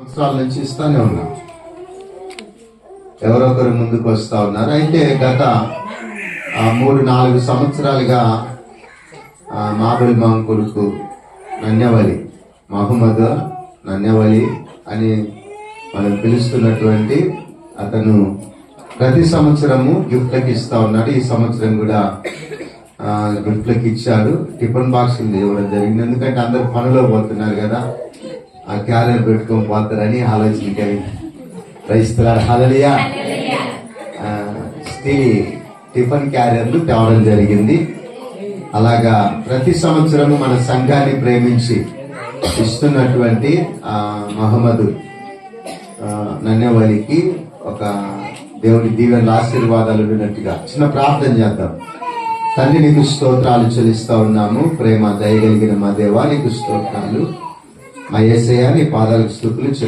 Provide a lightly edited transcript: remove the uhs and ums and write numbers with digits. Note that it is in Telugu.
సంవత్సరాల నుంచి ఇస్తానే ఉన్నాం. ఎవరొకరు ముందుకు వస్తా ఉన్నారు. అయితే గత 3-4 సంవత్సరాలుగా మాబుల్ మాం కొడుకు నన్యవలి, మహమ్మద్ నన్యవలి అని మనం పిలుస్తున్నటువంటి అతను ప్రతి సంవత్సరము గిఫ్ట్లకి ఇస్తా ఉన్నాడు. ఈ సంవత్సరం కూడా గిఫ్ట్లకి ఇచ్చాడు. టిఫిన్ బాక్సులు ఇవ్వడం జరిగింది. ఎందుకంటే అందరు పనిలో పోతున్నారు కదా, ఆ క్యారియర్ పెట్టుకొని పోతారని ఆలోచన క్రైస్తవులారా, హల్లెలూయా. స్టీల్ టిఫిన్ క్యారియర్లు తేవడం జరిగింది. అలాగా ప్రతి సంవత్సరము మన సంఘాన్ని ప్రేమించి ఇస్తున్నటువంటి మహమ్మద్ నన్యవలికి ఒక దేవుడి దీవెన ఆశీర్వాదాలు ఉన్నట్టుగా చిన్న ప్రార్థన చేద్దాం. తండ్రి, నీకు స్తోత్రాలు చెల్లిస్తా ఉన్నాము. ప్రేమ దయగలిగిన మా దేవా, నీకు స్తోత్రాలు. మా యేసయ్య, నీ పాదాలకు స్తుతులు